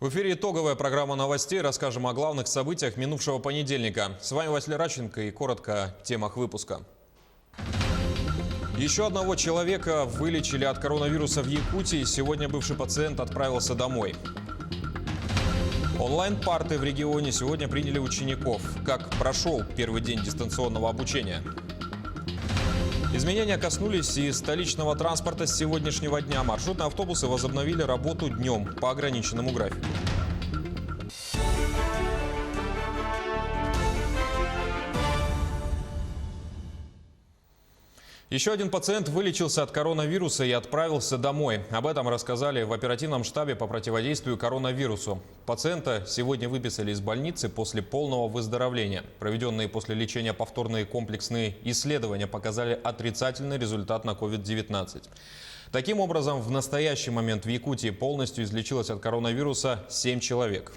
В эфире итоговая программа новостей. Расскажем о главных событиях минувшего понедельника. С вами Василий Радченко и коротко о темах выпуска. Еще одного человека вылечили от коронавируса в Якутии. Сегодня бывший пациент отправился домой. Онлайн-парты в регионе сегодня приняли учеников. Как прошел первый день дистанционного обучения? Изменения коснулись и столичного транспорта с сегодняшнего дня. Маршрутные автобусы возобновили работу днем по ограниченному графику. Еще один пациент вылечился от коронавируса и отправился домой. Об этом рассказали в оперативном штабе по противодействию коронавирусу. Пациента сегодня выписали из больницы после полного выздоровления. Проведенные после лечения повторные комплексные исследования показали отрицательный результат на COVID-19. Таким образом, в настоящий момент в Якутии полностью излечилось от коронавируса 7 человек.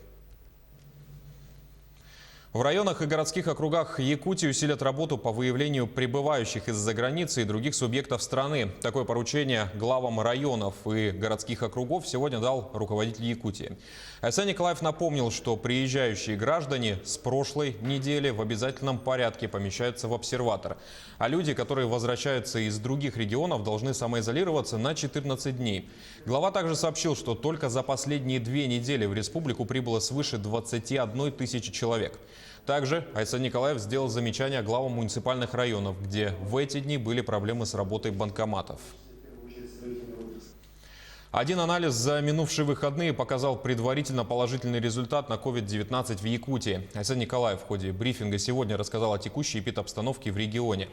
В районах и городских округах Якутии усилят работу по выявлению прибывающих из-за границы и других субъектов страны. Такое поручение главам районов и городских округов сегодня дал руководитель Якутии. Айсан Николаев напомнил, что приезжающие граждане с прошлой недели в обязательном порядке помещаются в обсерватор. А люди, которые возвращаются из других регионов, должны самоизолироваться на 14 дней. Глава также сообщил, что только за последние 2 недели в республику прибыло свыше 21 тысячи человек. Также Айсан Николаев сделал замечание главам муниципальных районов, где в эти дни были проблемы с работой банкоматов. Один анализ за минувшие выходные показал предварительно положительный результат на COVID-19 в Якутии. Айсан Николаев в ходе брифинга сегодня рассказал о текущей эпидобстановке в регионе.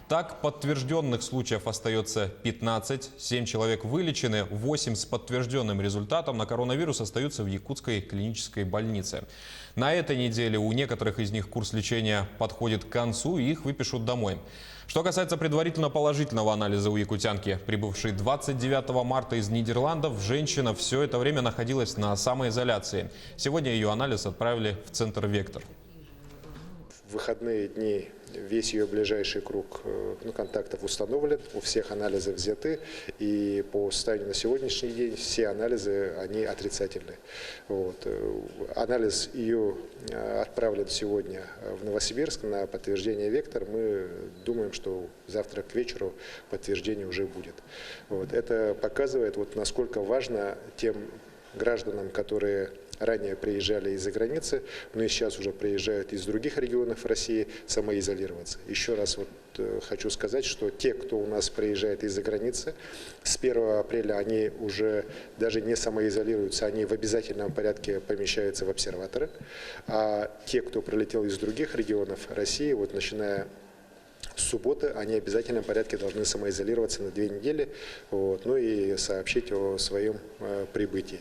Так, подтвержденных случаев остается 15, 7 человек вылечены, 8 с подтвержденным результатом на коронавирус остаются в Якутской клинической больнице. На этой неделе у некоторых из них курс лечения подходит к концу и их выпишут домой. Что касается предварительно положительного анализа у якутянки, прибывшей 29 марта из Нидерландов, женщина все это время находилась на самоизоляции. Сегодня ее анализ отправили в центр «Вектор». В выходные дни весь ее ближайший круг контактов установлен, у всех анализы взяты, и по состоянию на сегодняшний день все анализы, они отрицательны. Анализ ее отправлен сегодня в Новосибирск на подтверждение «Вектор». Мы думаем, что завтра к вечеру подтверждение уже будет. Это показывает, насколько важно тем гражданам, которые ранее приезжали из-за границы, но и сейчас уже приезжают из других регионов России, самоизолироваться. Еще раз хочу сказать, что те, кто у нас приезжает из-за границы, с 1 апреля они уже даже не самоизолируются, они в обязательном порядке помещаются в обсерваторы. А те, кто прилетел из других регионов России, начиная с субботы, они в обязательном порядке должны самоизолироваться на 2 недели, и сообщить о своем прибытии.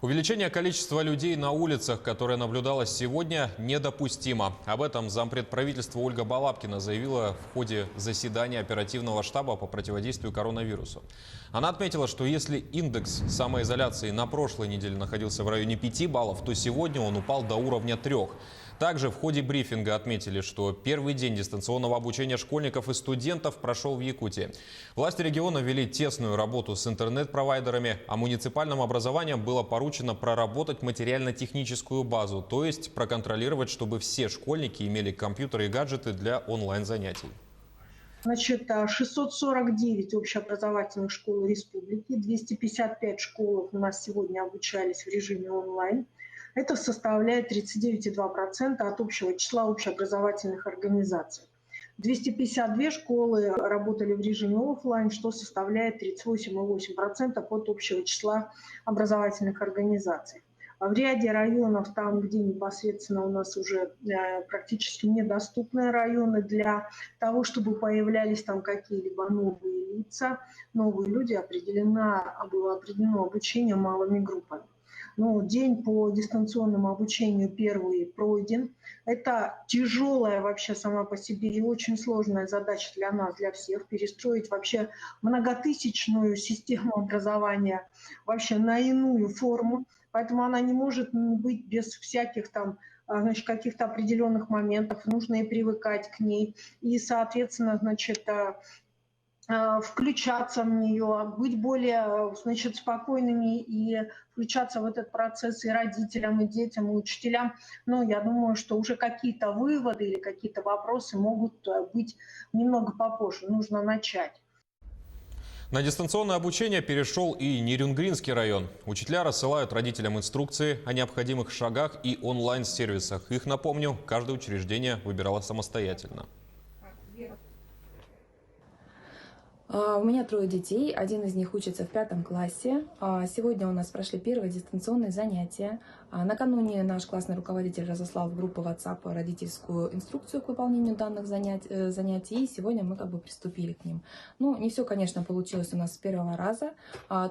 Увеличение количества людей на улицах, которое наблюдалось сегодня, недопустимо. Об этом зампред правительства Ольга Балабкина заявила в ходе заседания оперативного штаба по противодействию коронавирусу. Она отметила, что если индекс самоизоляции на прошлой неделе находился в районе 5 баллов, то сегодня он упал до уровня 3. Также в ходе брифинга отметили, что первый день дистанционного обучения школьников и студентов прошел в Якутии. Власти региона вели тесную работу с интернет-провайдерами, а муниципальным образованием было поручено проработать материально-техническую базу, то есть проконтролировать, чтобы все школьники имели компьютеры и гаджеты для онлайн-занятий. 649 общеобразовательных школ республики, 255 школ у нас сегодня обучались в режиме онлайн. Это составляет 39,2% от общего числа общеобразовательных организаций. 252 школы работали в режиме офлайн, что составляет 38,8% от общего числа образовательных организаций. В ряде районов, там, где непосредственно у нас уже практически недоступные районы, для того, чтобы появлялись там какие-либо новые лица, новые люди, было определено обучение малыми группами. День по дистанционному обучению первый пройден. Это тяжелая вообще сама по себе и очень сложная задача для нас, для всех, перестроить вообще многотысячную систему образования вообще на иную форму. Поэтому она не может быть без всяких каких-то определенных моментов. Нужно и привыкать к ней. И, соответственно, включаться в нее, быть более, значит, спокойными и включаться в этот процесс и родителям, и детям, и учителям. Но я думаю, что уже какие-то выводы или какие-то вопросы могут быть немного попозже. Нужно начать. На дистанционное обучение перешел и Нерюнгринский район. Учителя рассылают родителям инструкции о необходимых шагах и онлайн-сервисах. Их, напомню, каждое учреждение выбирало самостоятельно. У меня 3 детей, один из них учится в 5 классе. Сегодня у нас прошли первые дистанционные занятия. Накануне наш классный руководитель разослал в группу WhatsApp родительскую инструкцию к выполнению данных занятий, и сегодня мы приступили к ним. Ну, не все, конечно, получилось у нас с первого раза.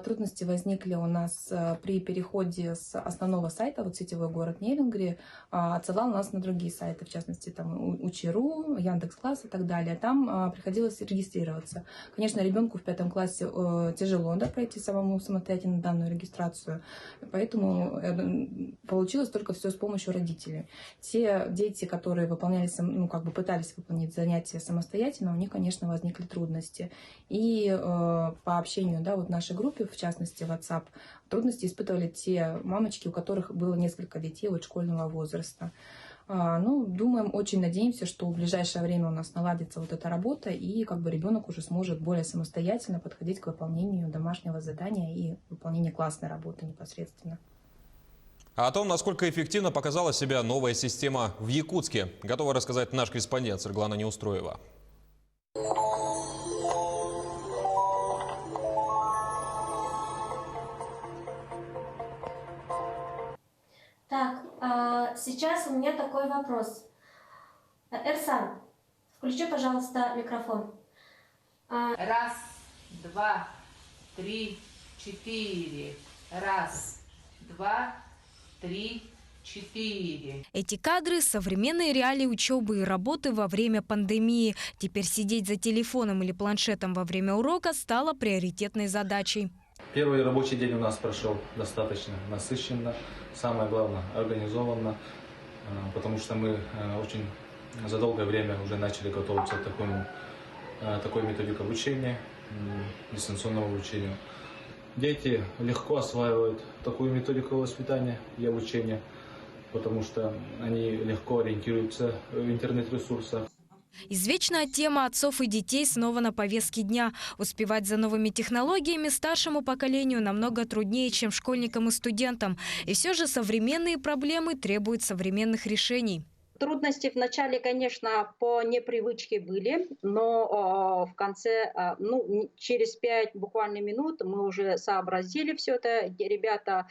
Трудности возникли у нас при переходе с основного сайта, вот сетевой город Нерюнгри, отсылал нас на другие сайты, в частности, там Учи.ру, Яндекс.Класс и так далее. Там приходилось регистрироваться. Конечно, ребенку в 5 классе тяжело пройти самостоятельно данную регистрацию, поэтому получилось только все с помощью родителей. Те дети, которые пытались выполнить занятия самостоятельно, у них, конечно, возникли трудности. И по общению, в нашей группе, в частности, WhatsApp, трудности испытывали те мамочки, у которых было несколько детей школьного возраста. Думаем, очень надеемся, что в ближайшее время у нас наладится вот эта работа, и ребенок уже сможет более самостоятельно подходить к выполнению домашнего задания и выполнению классной работы непосредственно. А о том, насколько эффективно показала себя новая система в Якутске, готова рассказать наш корреспондент Светлана Неустроева. Так, сейчас у меня такой вопрос. Эрсан, включи, пожалуйста, микрофон. 1, 2, 3, 4. 1, 2, 3, 4. Эти кадры – современные реалии учебы и работы во время пандемии. Теперь сидеть за телефоном или планшетом во время урока стало приоритетной задачей. Первый рабочий день у нас прошел достаточно насыщенно, самое главное – организованно, потому что мы очень за долгое время уже начали готовиться к такой методике обучения, дистанционному обучению. Дети легко осваивают такую методику воспитания и обучения, потому что они легко ориентируются в интернет-ресурсах. Извечная тема отцов и детей снова на повестке дня. Успевать за новыми технологиями старшему поколению намного труднее, чем школьникам и студентам. И все же современные проблемы требуют современных решений. Трудности вначале, конечно, по непривычке были, но в конце, через 5 буквально минут мы уже сообразили все это. Ребята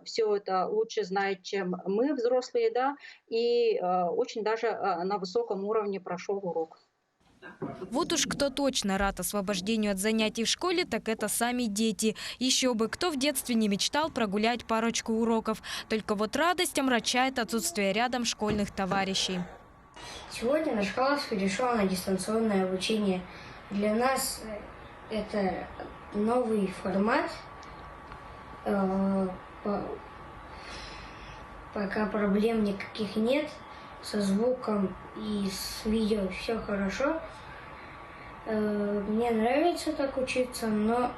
все это лучше знают, чем мы, взрослые, и очень даже на высоком уровне прошел урок. Вот уж кто точно рад освобождению от занятий в школе, так это сами дети. Еще бы, кто в детстве не мечтал прогулять парочку уроков. Только вот радость омрачает отсутствие рядом школьных товарищей. Сегодня наш класс перешел на дистанционное обучение. Для нас это новый формат. Пока проблем никаких нет. Со звуком и с видео все хорошо. Мне нравится так учиться, но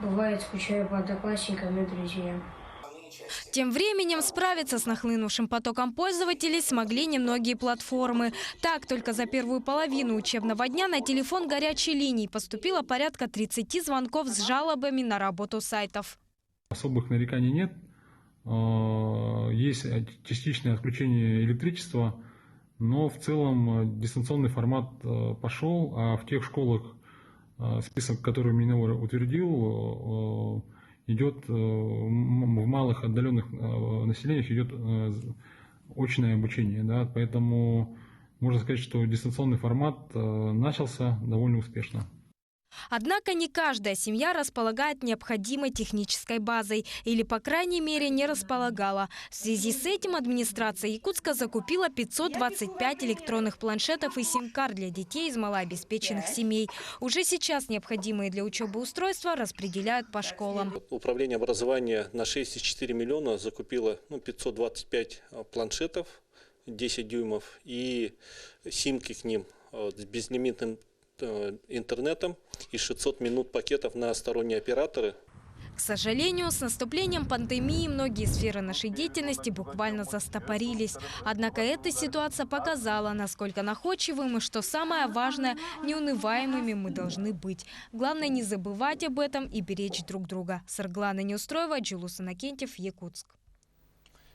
бывает скучаю по одноклассникам и друзьям. Тем временем справиться с нахлынувшим потоком пользователей смогли немногие платформы. Так, только за первую половину учебного дня на телефон горячей линии поступило порядка 30 звонков с жалобами на работу сайтов. Особых нареканий нет. Есть частичное отключение электричества, но в целом дистанционный формат пошел, а в тех школах, список, который Минобр утвердил, идет в малых отдаленных населениях идет очное обучение, поэтому можно сказать, что дистанционный формат начался довольно успешно. Однако не каждая семья располагает необходимой технической базой или, по крайней мере, не располагала. В связи с этим администрация Якутска закупила 525 электронных планшетов и сим-карт для детей из малообеспеченных семей. Уже сейчас необходимые для учебы устройства распределяют по школам. Управление образования на 6,4 миллиона закупило 525 планшетов 10 дюймов и симки к ним с безлимитным интернетом и 600 минут пакетов на сторонние операторы. К сожалению, с наступлением пандемии многие сферы нашей деятельности буквально застопорились. Однако эта ситуация показала, насколько находчивым и, что самое важное, неунываемыми мы должны быть. Главное не забывать об этом и беречь друг друга. Сарглана Неустроева, Джулус Иннокентьев, Якутск.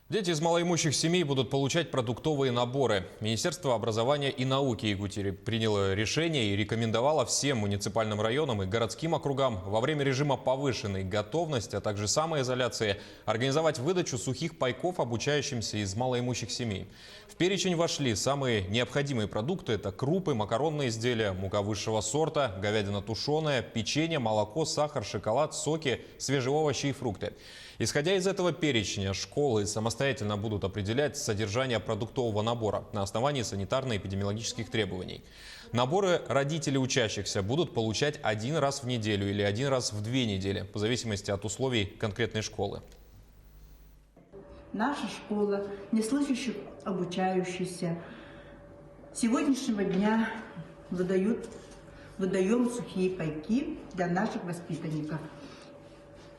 Дети из малоимущих семей будут получать продуктовые наборы. Министерство образования и науки Якутии приняло решение и рекомендовало всем муниципальным районам и городским округам во время режима повышенной готовности, а также самоизоляции организовать выдачу сухих пайков обучающимся из малоимущих семей. В перечень вошли самые необходимые продукты – это крупы, макаронные изделия, мука высшего сорта, говядина тушеная, печенье, молоко, сахар, шоколад, соки, свежие овощи и фрукты. Исходя из этого перечня, школы самостоятельно будут определять содержание продуктового набора на основании санитарно-эпидемиологических требований. Наборы родители учащихся будут получать один раз в неделю или один раз в 2 недели, в зависимости от условий конкретной школы. Наша школа, неслышащих обучающихся, с сегодняшнего дня выдаем сухие пайки для наших воспитанников.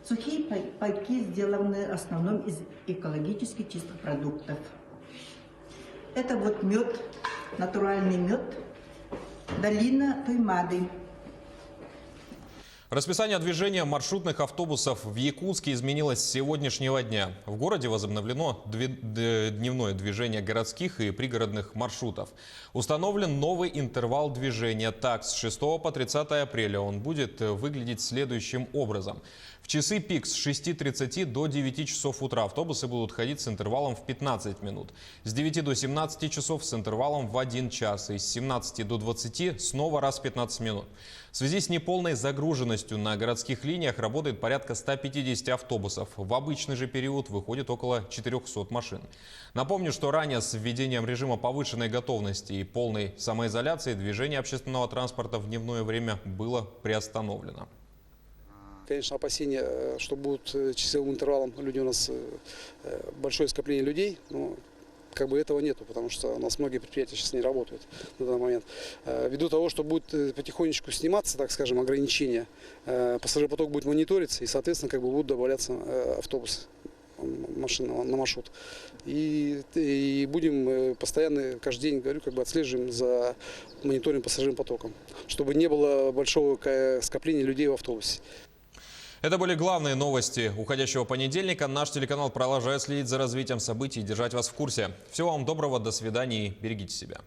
Сухие пайки сделаны в основном из экологически чистых продуктов. Это вот мед, натуральный мед, долина Туймады. Расписание движения маршрутных автобусов в Якутске изменилось с сегодняшнего дня. В городе возобновлено дневное движение городских и пригородных маршрутов. Установлен новый интервал движения. Так, с 6 по 30 апреля он будет выглядеть следующим образом. В часы пик с 6:30 до 9 часов утра автобусы будут ходить с интервалом в 15 минут. С 9 до 17 часов с интервалом в 1 час. И с 17 до 20 снова раз в 15 минут. В связи с неполной загруженностью на городских линиях работает порядка 150 автобусов. В обычный же период выходит около 400 машин. Напомню, что ранее с введением режима повышенной готовности и полной самоизоляции движение общественного транспорта в дневное время было приостановлено. Конечно, опасения, что будут часовым интервалом люди у нас большое скопление людей, но как бы этого нету, потому что у нас многие предприятия сейчас не работают на данный момент. Ввиду того, что будет потихонечку сниматься, так скажем, ограничения, пассажиропоток будет мониториться и, соответственно, как бы будут добавляться автобусы, машины на маршрут. И будем постоянно, каждый день, говорю, как бы отслеживаем за мониторингом пассажирным потоком, чтобы не было большого скопления людей в автобусе. Это были главные новости уходящего понедельника. Наш телеканал продолжает следить за развитием событий и держать вас в курсе. Всего вам доброго, до свидания и берегите себя.